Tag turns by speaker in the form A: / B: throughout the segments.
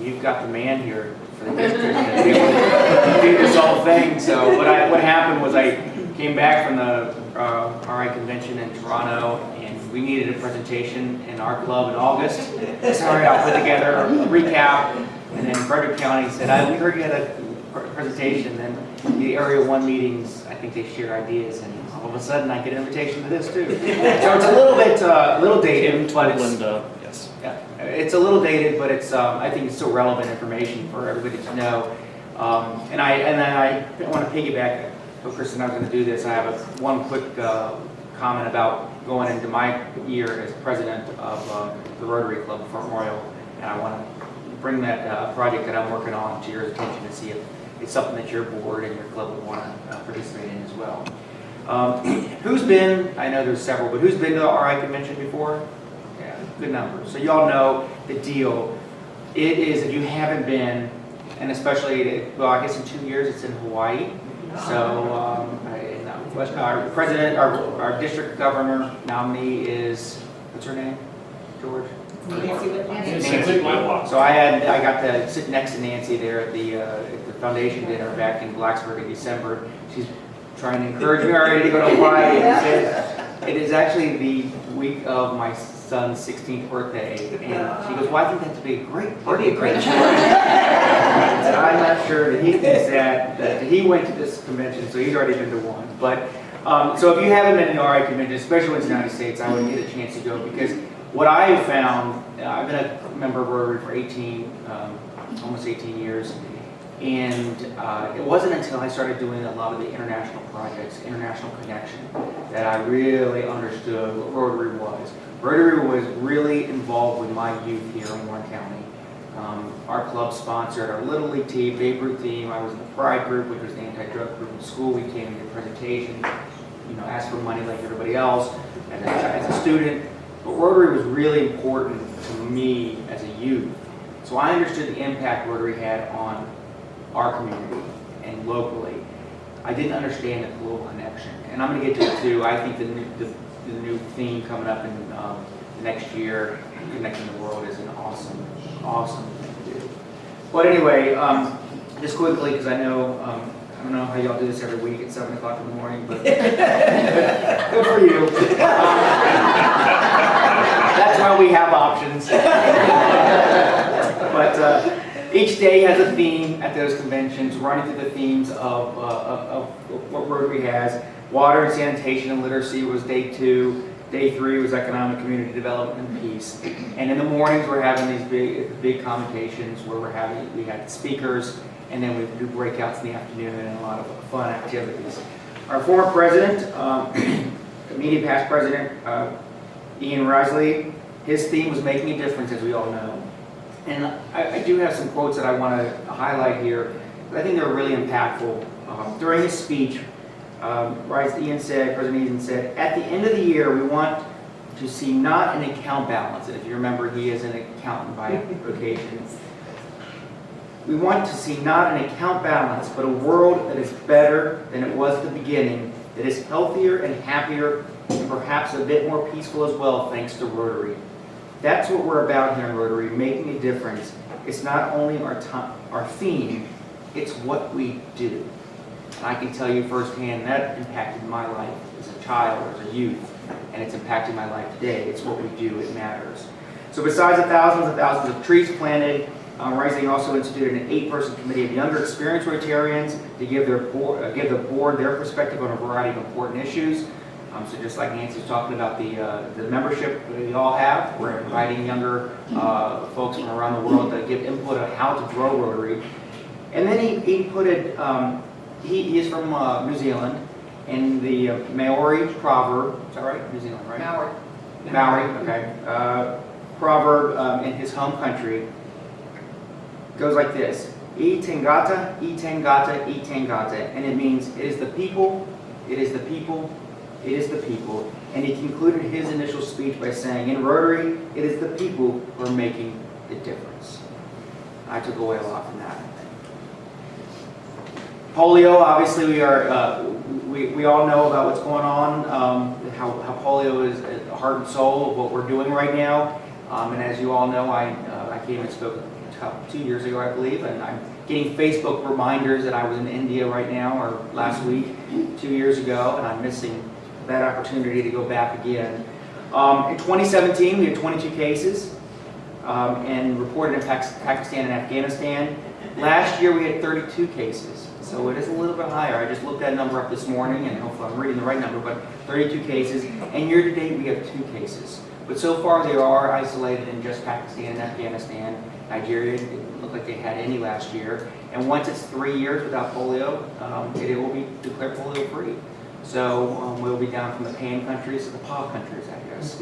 A: you've got the man here for the district to be able to do this whole thing. So what happened was I came back from the RI convention in Toronto, and we needed a presentation in our club in August. So I'll put together a recap, and then Frederick County said, we heard you had a presentation, and then the Area 1 meetings, I think they share ideas, and all of a sudden I get an invitation to this too. So it's a little bit, dated, but it's,
B: Yes.
A: yeah, it's a little dated, but it's, I think it's still relevant information for everybody to know. And then I want to piggyback. So Kristen, I was going to do this. I have one quick comment about going into my year as president of the Rotary Club of Front Royal, and I want to bring that project that I'm working on to your attention to see if it's something that your board and your club would want to participate in as well. Who's been, I know there's several, but who's been to the RI convention before? Yeah, good number. So you all know the deal. It is, if you haven't been, and especially, well, I guess in 2 years it's in Hawaii. So our president, our district governor nominee is, what's her name? George? Nancy. So I got to sit next to Nancy there at the foundation dinner back in Blacksburg in December. She's trying to encourage me already to go to Hawaii. It is actually the week of my son's 16th birthday, and she goes, "Well, I think that'd be a great birthday present." And I'm not sure that he thinks that he went to this convention, so he's already been to one. But so if you haven't been to the RI convention, especially in the United States, I would get a chance to go, because what I have found, I've been a member of Rotary for almost 18 years, and it wasn't until I started doing a lot of the international projects, international connection, that I really understood what Rotary was. Rotary was really involved with my youth here in Warren County. Our club sponsored our Little League team, Babe Ruth team. I was in the Pride group, which was the anti-drug group in school. We came to presentations, asked for money like everybody else as a student. But Rotary was really important to me as a youth. So I understood the impact Rotary had on our community and locally. I didn't understand the global connection. And I'm going to get to it too. I think the new theme coming up in the next year, Connecting the World, is an awesome thing to do. But anyway, just quickly, because I don't know how y'all do this every week at 7 o'clock in the morning, but good for you. That's why we have options. But each day has a theme at those conventions, running through the themes of what Rotary has. Water and sanitation and literacy was day 2. Day 3 was economic community development and peace. And in the mornings we're having these big convocations where we had speakers, and then we do breakouts in the afternoon and a lot of fun activities. Our former president, immediate past president, Ian Risley, his theme was making a difference, as we all know. And I do have some quotes that I want to highlight here, but I think they're really impactful. During his speech, President Ian said, "At the end of the year, we want to see not an account balance." And if you remember, he is an accountant by vocation. "We want to see not an account balance, but a world that is better than it was at the beginning, that is healthier and happier, and perhaps a bit more peaceful as well, thanks to Rotary." That's what we're about here in Rotary, making a difference. It's not only our theme, it's what we do. And I can tell you firsthand that impacted my life as a child, as a youth, and it's impacting my life today. It's what we do, it matters. So besides the thousands of trees planted, Rising also instituted an 8-person committee of younger experienced Rotarians to give the board their perspective on a variety of important issues. So just like Nancy's talking about the membership we all have, we're inviting younger folks from around the world to give input on how to grow Rotary. And then he put it, he is from New Zealand, and the Maori proverb, is that right? New Zealand, right? Maori, okay. Proverb in his home country goes like this: "I tangata, I tangata, I tangata," and it means it is the people, it is the people, it is the people. And he concluded his initial speech by saying, "In Rotary, it is the people who are making the difference." I took away a lot from that. Polio, obviously, we all know about what's going on, how polio is at the heart and soul of what we're doing right now. And as you all know, I came and spoke 2 years ago, I believe, and I'm getting Facebook reminders that I was in India right now, or last week, 2 years ago, and I'm missing that opportunity to go back again. In 2017, we had 22 cases and reported in Pakistan and Afghanistan. Last year, we had 32 cases, so it is a little bit higher. I just looked that number up this morning, and hopefully I'm reading the right number, but 32 cases, and year to date, we have 2 cases. But so far, they are isolated in just Pakistan and Afghanistan. Nigeria didn't look like they had any last year. And once it's 3 years without polio, it will be declared polio-free. So we'll be down from the PAN countries to the POV countries, I guess,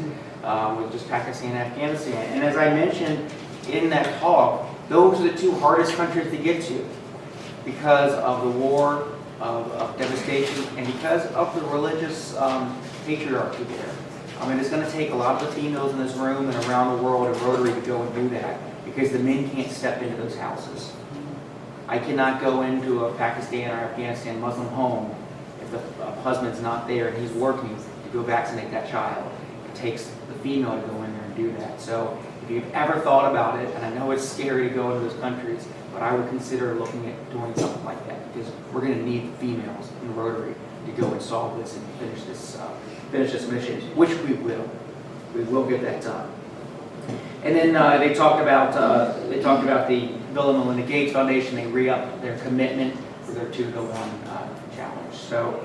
A: with just Pakistan and Afghanistan. And as I mentioned in that talk, those are the 2 hardest countries to get to because of the war, of devastation, and because of the religious patriarchy there. I mean, it's going to take a lot of the females in this room and around the world in Rotary to go and do that because the men can't step into those houses. I cannot go into a Pakistan or Afghanistan Muslim home if the husband's not there and he's working to go vaccinate that child. It takes the female to go in there and do that. So if you've ever thought about it, and I know it's scary to go into those countries, but I would consider looking at doing something like that because we're going to need the females in Rotary to go and solve this and finish this mission, which we will. We will get that done. And then they talked about the Bill and Melinda Gates Foundation. They re-upped their commitment for their 2-to-1 challenge. So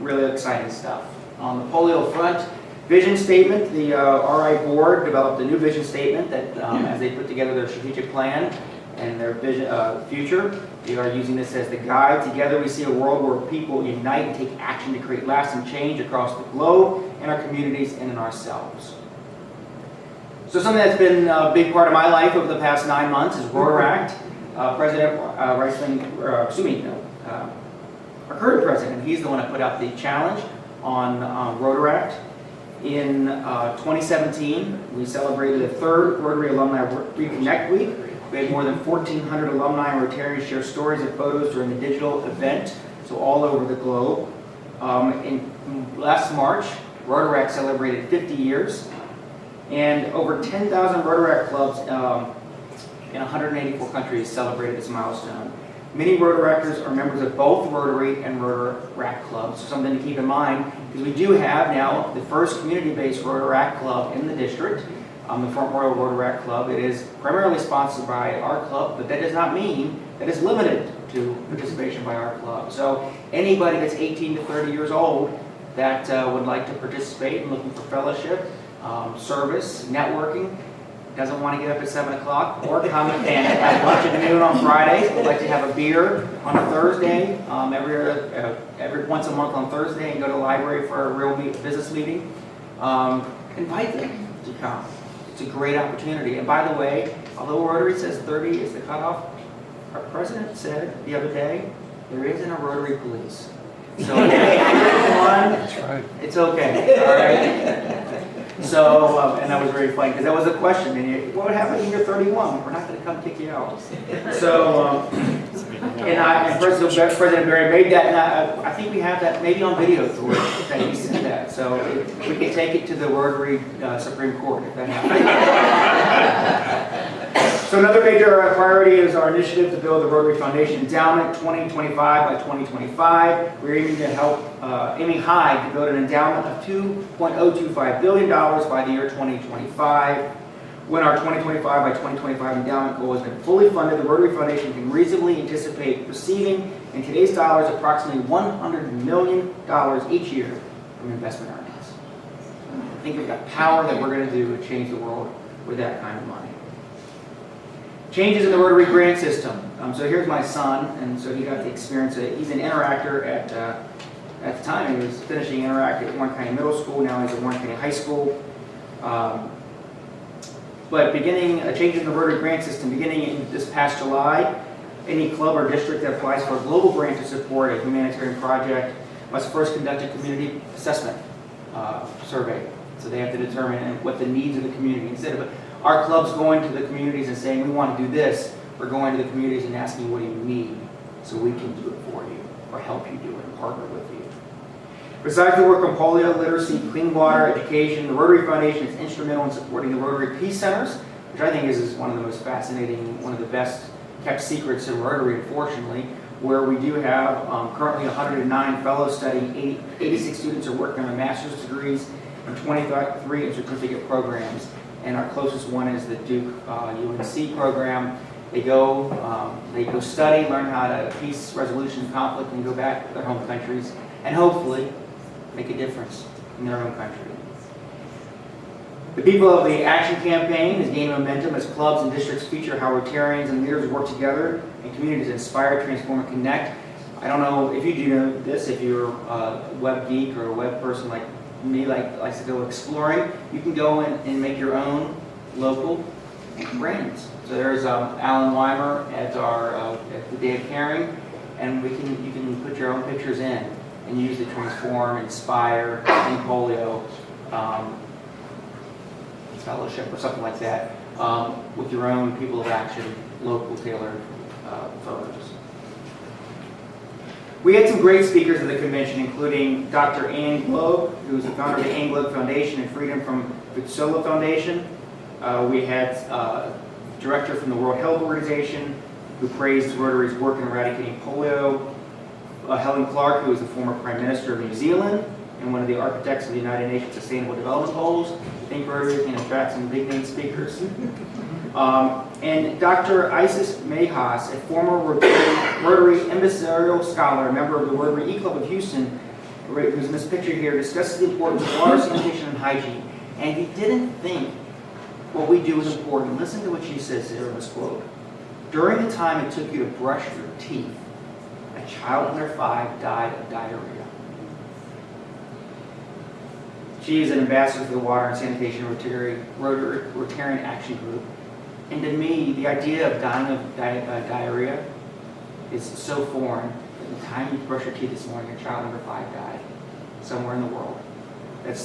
A: really exciting stuff. On the polio front, vision statement. The RI board developed a new vision statement that as they put together their strategic plan and their vision future, they are using this as the guide. Together we see a world where people unite and take action to create lasting change across the globe, in our communities, and in ourselves. So something that's been a big part of my life over the past 9 months is Rotaract. President our current president, he's the one that put out the challenge on Rotaract. In 2017, we celebrated the 3rd Rotary Alumni Reconnect Week. We had more than 1,400 alumni and Rotarians share stories and photos during the digital event, so all over the globe. In last March, Rotaract celebrated 50 years, and over 10,000 Rotaract clubs in 184 countries celebrated this milestone. Many Rotaractors are members of both Rotary and Rotaract clubs, so something to keep in mind, because we do have now the first community-based Rotaract club in the district, the Front Royal Rotaract Club. It is primarily sponsored by our club, but that does not mean that it's limited to participation by our club. So anybody that's 18 to 30 years old that would like to participate and looking for fellowship, service, networking, doesn't want to get up at 7 o'clock, or come and have lunch at noon on Fridays, would like to have a beer on a Thursday, every once a month on Thursday, and go to the library for a real business meeting, invite them to come. It's a great opportunity. And by the way, although Rotary says 30 is the cutoff, our president said the other day, there isn't a Rotary police. So if you're 31, it's okay, all right? So, and that was very funny, because that was a question. And what would happen when you're 31? We're not going to come kick you out. So, and President Barry made that, and I think we have that maybe on video that he said that. So we can take it to the Rotary Supreme Court if that happens. So another major priority is our initiative to build the Rotary Foundation Endowment 2025 by 2025. We're aiming high to build an endowment of $2.025 billion by the year 2025. When our 2025 by 2025 endowment goal has been fully funded, the Rotary Foundation can reasonably anticipate receiving, in today's dollars, approximately $100 million each year from investment earnings. I think we've got power that we're going to do to change the world with that kind of money. Changes in the Rotary grant system. So here's my son, and so he got to experience it. He's an interactor at the time. He was finishing Interact at Warren County Middle School. Now he's at Warren County High School. But changes in the Rotary grant system, beginning in this past July, any club or district that applies for a global grant to support a humanitarian project must first conduct a community assessment survey. So they have to determine what the needs of the community. Instead of our clubs going to the communities and saying, we want to do this, we're going to the communities and asking, what do you need? So we can do it for you, or help you do it, and partner with you. Besides the work on polio, literacy, clean water, education, the Rotary Foundation is instrumental in supporting the Rotary Peace Centers, which I think is one of the most fascinating, one of the best kept secrets in Rotary, unfortunately, where we do have currently 109 fellows studying, 86 students are working on master's degrees, and 23 in certificate programs. And our closest one is the Duke UNC program. They go study, learn how to peace resolution, conflict, and go back to their home countries, and hopefully make a difference in their own country. The People of the Action campaign is gaining momentum as clubs and districts feature how Rotarians and leaders work together and communities inspire, transform, and connect. I don't know if you do know this, if you're a web geek or a web person like me, likes to go exploring, you can go in and make your own local brands. So there's Alan Weimer at at the Day of Caring, and you can put your own pictures in and use the transform, inspire, and polio fellowship or something like that with your own People of Action local tailored photos. We had some great speakers at the convention, including Dr. Ann Globe, who is the founder of the Ann Globe Foundation and Freedom from Vitsola Foundation. We had a director from the World Health Organization who praised Rotary's work in eradicating polio. Helen Clark, who is the former Prime Minister of New Zealand and one of the architects of the United Nations Sustainable Development Goals. I think Rotary can attract some big name speakers. And Dr. Isis Mayhas, a former Rotary Ambassadorial Scholar, a member of the Rotary E-Club of Houston, who's in this picture here, discusses the importance of water, sanitation, and hygiene. And he didn't think what we do is important. Listen to what she says here in this quote. During the time it took you to brush your teeth, a child under 5 died of diarrhea. She is an ambassador for the Water and Sanitation Rotarian Action Group. And to me, the idea of dying of diarrhea is so foreign. At the time you brush your teeth this morning, a child under 5 died somewhere in the world. That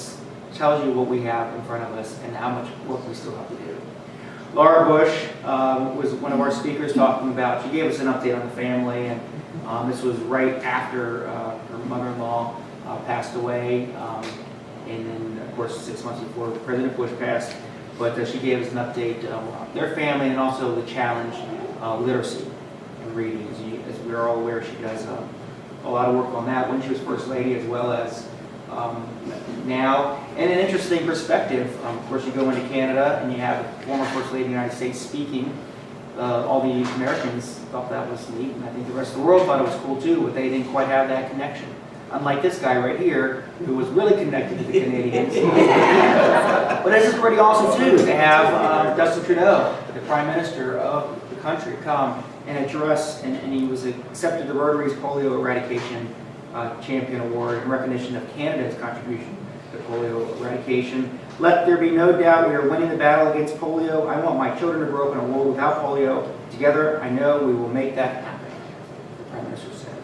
A: tells you what we have in front of us and how much work we still have to do. Laura Bush was one of our speakers talking about, she gave us an update on the family, and this was right after her mother-in-law passed away, and then of course 6 months before President Bush passed. But she gave us an update on their family and also the challenge, literacy and reading. As we're all aware, she does a lot of work on that when she was First Lady as well as now. And an interesting perspective, of course, you go into Canada and you have the former First Lady of the United States speaking. All the Americans thought that was neat, and I think the rest of the world thought it was cool too, but they didn't quite have that connection. Unlike this guy right here, who was really connected to the Canadians. But this is pretty awesome too, to have Justin Trudeau, the Prime Minister of the country, come and address, and he was accepted the Rotary's Polio Eradication Champion Award in recognition of Canada's contribution to polio eradication. Let there be no doubt we are winning the battle against polio. I want my children to grow up in a world without polio. Together, I know we will make that happen, the Prime Minister said.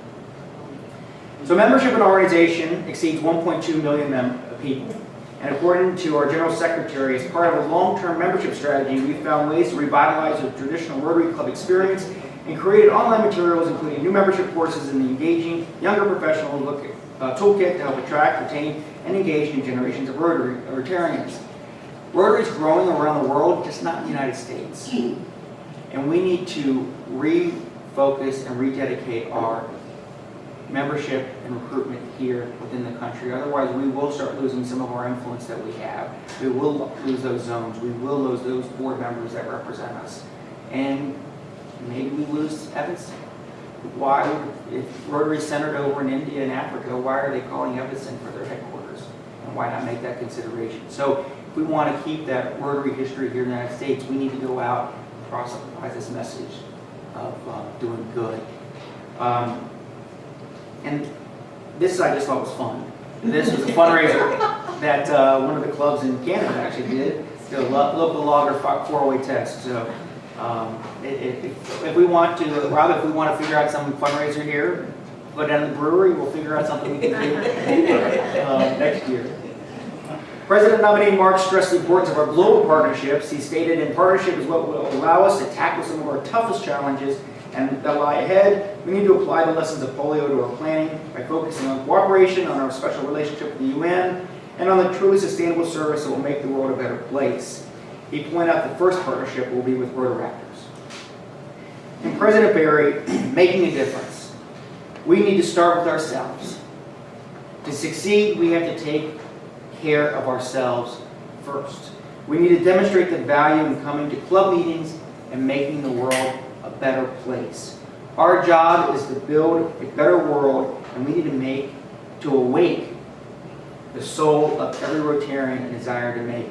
A: So membership in our organization exceeds 1.2 million people. And according to our General Secretary, as part of a long-term membership strategy, we've found ways to revitalize the traditional Rotary Club experience and created online materials, including new membership courses and the engaging younger professional toolkit to help attract, retain, and engage new generations of Rotarians. Rotary is growing around the world, just not in the United States. And we need to refocus and rededicate our membership and recruitment here within the country. Otherwise, we will start losing some of our influence that we have. We will lose those zones. We will lose those board members that represent us. And maybe we lose Evanston. Why, if Rotary is centered over in India and Africa, why are they calling Evanston for their headquarters? And why not make that consideration? So if we want to keep that Rotary history here in the United States, we need to go out and proselytize this message of doing good. And this I just thought was fun. This was a fundraiser that one of the clubs in Canada actually did. The local logger 408 test. So if we want to, Rob, if we want to figure out some fundraiser here, go down to the brewery, we'll figure out something we can do next year. President nominee Mark stressed the importance of our global partnerships. He stated, in partnership is what will allow us to tackle some of our toughest challenges and that lie ahead. We need to apply the lessons of polio to our planning by focusing on cooperation, on our special relationship with the UN, and on the truly sustainable service that will make the world a better place. he pointed out the first partnership will be with Rotaractors. And President Barry, making a difference. We need to start with ourselves. To succeed, we have to take care of ourselves first. We need to demonstrate the value in coming to club meetings and making the world a better place. Our job is to build a better world, and we need to awake the soul of every Rotarian and desire to make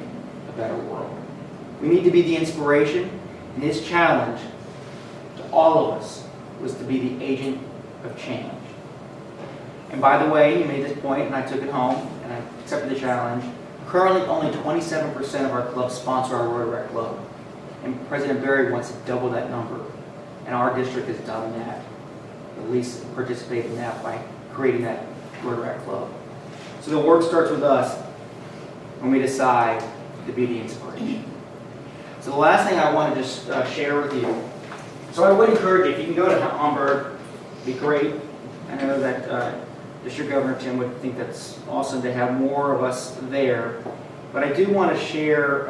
A: a better world. We need to be the inspiration, and his challenge to all of us was to be the agent of change. And by the way, he made this point, and I took it home, and I accepted the challenge. Currently, only 27% of our clubs sponsor our Rotaract Club. And President Barry wants to double that number. And our district has done that, at least participated in that by creating that Rotaract Club. So the work starts with us when we decide to be the inspiration. So the last thing I want to just share with you. So I would encourage you, if you can go to Hamburg, it'd be great. I know that District Governor Tim would think that's awesome to have more of us there. But I do want to share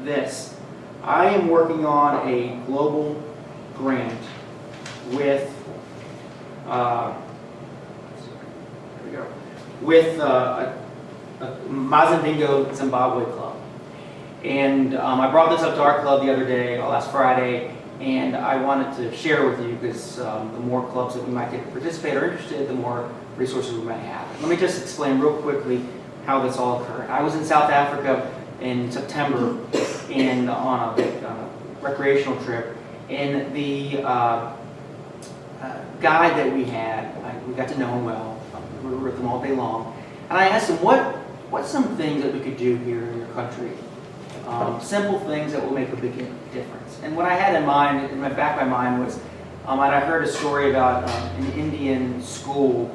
A: this. I am working on a global grant with Mazindingo Zimbabwe Club. And I brought this up to our club the other day, last Friday, and I wanted to share with you because the more clubs that we might get to participate or interested, the more resources we might have. Let me just explain real quickly how this all occurred. I was in South Africa in September and on a recreational trip, and the guide that we had, we got to know him well. We were with him all day long, and I asked him, what's some things that we could do here in your country? Simple things that will make a big difference. And what I had in mind, in the back of my mind was, and I heard a story about an Indian school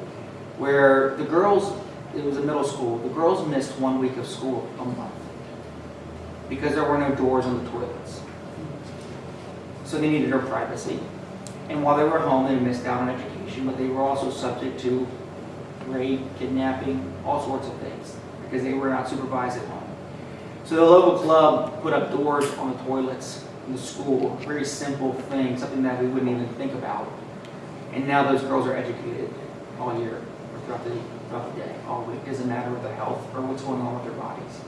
A: where the girls, it was a middle school, the girls missed 1 week of school a month because there were no doors on the toilets. So they needed their privacy. And while they were home, they missed out on education, but they were also subject to rape, kidnapping, all sorts of things because they were not supervised at home. So the local club put up doors on the toilets in the school, a very simple thing, something that we wouldn't even think about. And now those girls are educated all year, or throughout the day, all week. It doesn't matter with their health or what's going on with their bodies.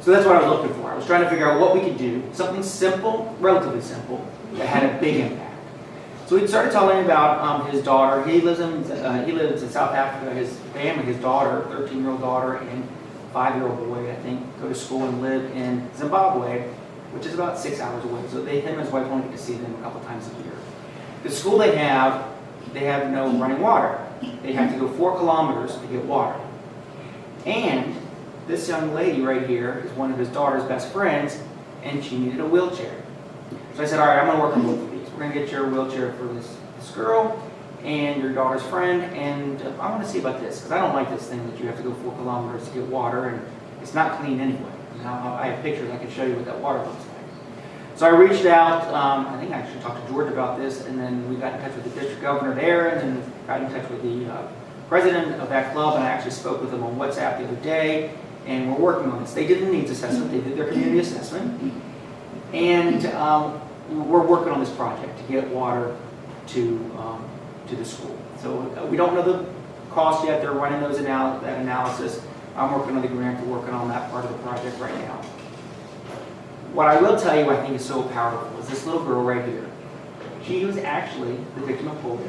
A: So that's what I was looking for. I was trying to figure out what we could do, something simple, relatively simple, that had a big impact. So we started telling about his daughter. He lives in South Africa. His family, his daughter, 13-year-old daughter, and 5-year-old boy, I think, go to school and live in Zimbabwe, which is about 6 hours away. So him and his wife only get to see them a couple times a year. The school they have no running water. They have to go 4 kilometers to get water. And this young lady right here is one of his daughter's best friends, and she needed a wheelchair. So I said, all right, I'm going to work on both of these. We're going to get your wheelchair for this girl and your daughter's friend, and I want to see about this, because I don't like this thing that you have to go 4 kilometers to get water, and it's not clean anyway. Now, I have pictures, I can show you what that water looks like. So I reached out, I think I actually talked to George about this, and then we got in touch with the district governor there, and then got in touch with the president of that club, and I actually spoke with them on WhatsApp the other day, and we're working on this. They did a needs assessment, they did their community assessment, and we're working on this project to get water to the school. So we don't know the cost yet. They're running that analysis. I'm working on the grant. We're working on that part of the project right now. What I will tell you I think is so powerful is this little girl right here. She was actually the victim of polio.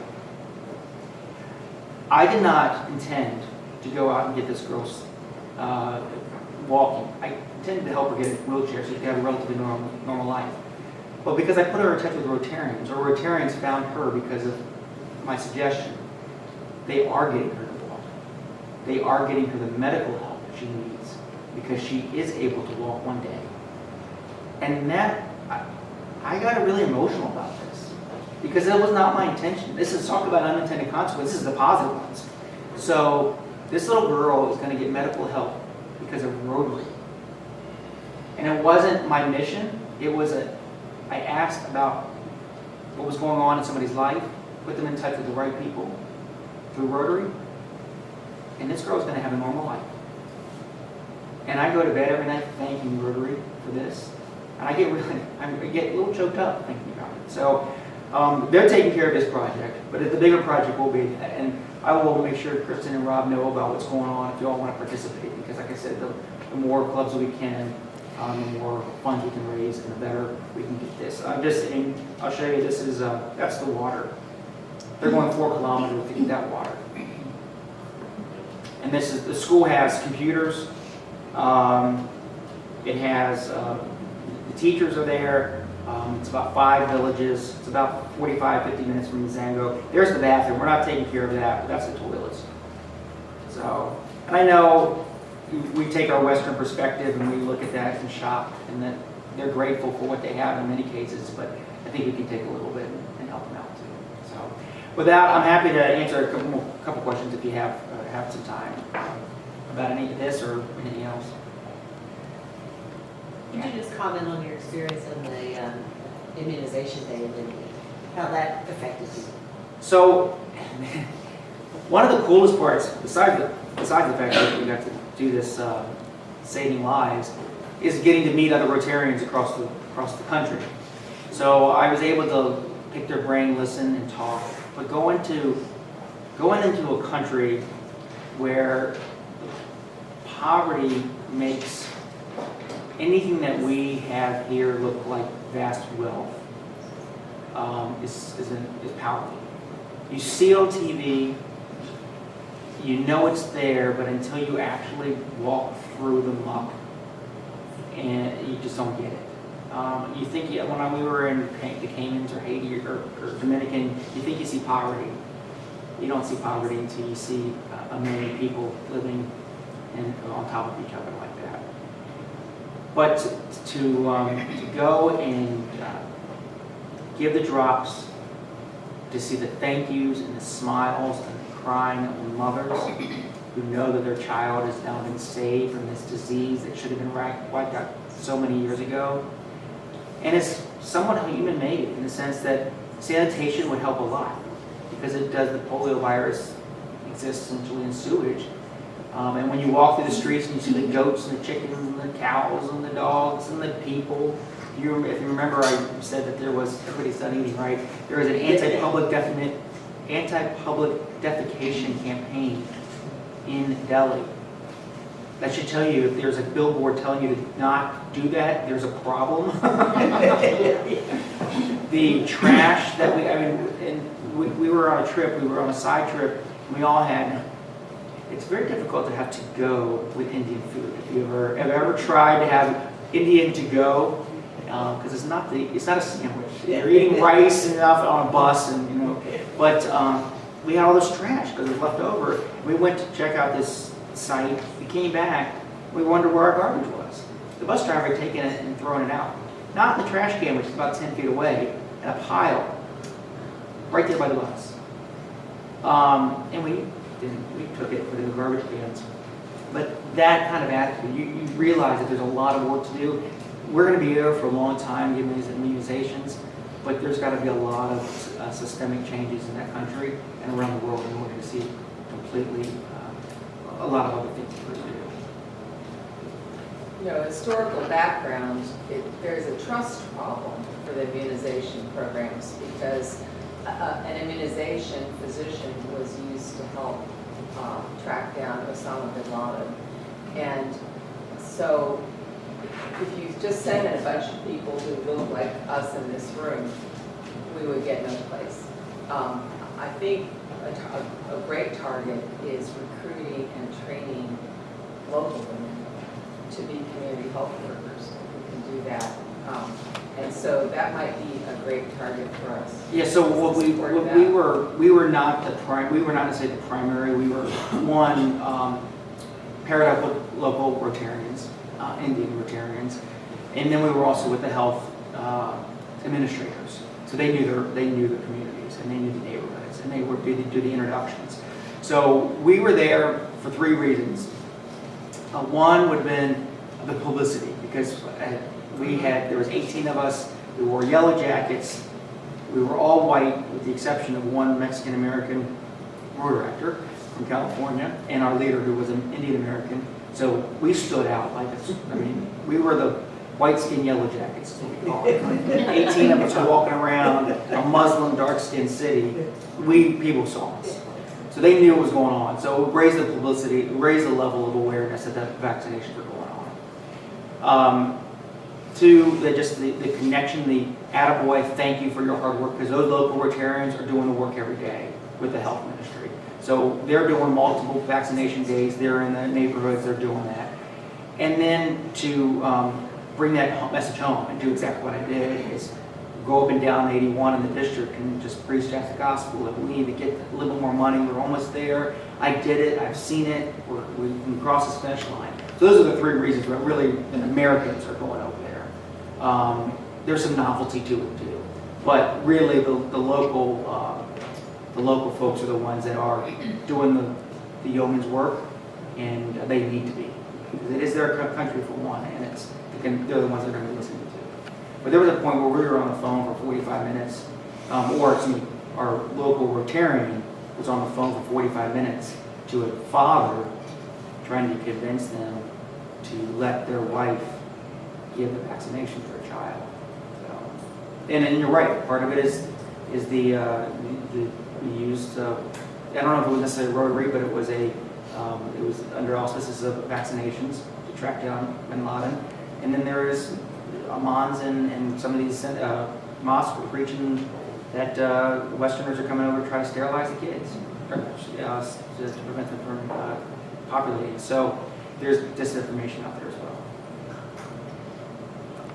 A: I did not intend to go out and get this girl walking. I intended to help her get a wheelchair so she could have a relatively normal life. But because I put her in touch with Rotarians, or Rotarians found her because of my suggestion, they are getting her to walk. They are getting her the medical help that she needs because she is able to walk one day. And that, I got really emotional about this because it was not my intention. This is talk about unintended consequences. This is the positive ones. So this little girl is going to get medical help because of Rotary. And it wasn't my mission. I asked about what was going on in somebody's life, put them in touch with the right people through Rotary, and this girl's going to have a normal life. And I go to bed every night thanking Rotary for this. And I get a little choked up thinking about it. So they're taking care of this project, but the bigger project will be that. And I will make sure Kristen and Rob know about what's going on if you all want to participate, because like I said, the more clubs we can, the more funds we can raise, and the better we can get this. I'll show you, this is, that's the water. They're going 4 kilometers to get that water. And this is, the school has computers. It has, the teachers are there. It's about 5 villages. It's about 45, 50 minutes from Zango. There's the bathroom. We're not taking care of that. That's the toilets. So, and I know we take our Western perspective and we look at that and shop, and that they're grateful for what they have in many cases, but I think we can take a little bit and help them out too. So, with that, I'm happy to answer a couple questions if you have some time about any of this or anything else.
B: Could you just comment on your experience in the immunization day and how that affected you?
A: So, one of the coolest parts, besides the fact that we got to do this saving lives, is getting to meet other Rotarians across the country. So I was able to pick their brain, listen, and talk. But going into a country where poverty makes anything that we have here look like vast wealth is powerful. You see on TV, you know it's there, but until you actually walk through the muck, and you just don't get it. You think when we were in the Caymans or Haiti or Dominican, you think you see poverty. You don't see poverty until you see a million people living on top of each other like that. But to go and give the drops, to see the thank yous and the smiles and the crying of mothers who know that their child has now been saved from this disease that should have been wiped out so many years ago. And it's somewhat human made in the sense that sanitation would help a lot, because it does, the polio virus exists essentially in sewage. And when you walk through the streets and you see the goats and the chickens and the cows and the dogs and the people, if you remember, I said that there was, everybody's done eating, right? There was an anti-public defecation campaign in Delhi. That should tell you, if there's a billboard telling you to not do that, there's a problem. The trash that we were on a trip, we were on a side trip, and we all had, it's very difficult to have to go with Indian food. If you have ever tried to have Indian to go, because it's not a sandwich. You're eating rice and stuff on a bus, and but we had all this trash because it was left over. We went to check out this site. We came back. We wondered where our garbage was. The bus driver had taken it and thrown it out. Not in the trash can, which is about 10 feet away, in a pile right there by the bus. And we took it, put it in the garbage cans. But that kind of attitude, you realize that there's a lot of work to do. We're going to be here for a long time giving these immunizations, but there's got to be a lot of systemic changes in that country and around the world in order to see completely a lot of other things we're going to do.
C: Historical background, there's a trust problem for the immunization programs, because an immunization physician was used to help track down Osama bin Laden. And so if you just send in a bunch of people who look like us in this room, we would get no place. I think a great target is recruiting and training local women to be community health workers who can do that. And so that might be a great target for us.
A: Yeah. So we were not necessarily the primary. We were one paired up with local Rotarians, Indian Rotarians, and then we were also with the health administrators. So they knew the communities and they knew the neighborhoods, and they would do the introductions. So we were there for 3 reasons. One would have been the publicity, because there was 18 of us. We wore yellow jackets. We were all white, with the exception of one Mexican-American road director from California, and our leader, who was an Indian American. So we stood out like, I mean, we were the white skin, yellow jackets, is what we call it. Like 18 of us walking around a Muslim, dark-skinned city. People saw us. So they knew what was going on. So it raised the publicity, it raised the level of awareness that vaccinations were going on. Two, the connection, the attaboy, thank you for your hard work, because those local Rotarians are doing the work every day with the health ministry. So they're doing multiple vaccination days, they're in the neighborhoods, they're doing that. And then to bring that message home and do exactly what I did is go up and down 81 in the district and just preach the gospel that we need to get a little more money, we're almost there. I did it, I've seen it, we can cross this finish line. So those are the three reasons why really Americans are going over there. There's some novelty to it too, but really the local folks are the ones that are doing the yeoman's work, and they need to be. Because it is their country for one, and they're the ones that are going to be listening to. But there was a point where we were on the phone for 45 minutes, our local Rotarian was on the phone for 45 minutes to a father trying to convince them to let their wife give the vaccination for a child. So, and you're right, part of it is we used, I don't know if it was necessarily Rotary, but it was under auspices of vaccinations to track down bin Laden. And then there is imams and some of these mosques were preaching that Westerners are coming over to try to sterilize the kids, to prevent them from populating. So there's disinformation out there as well.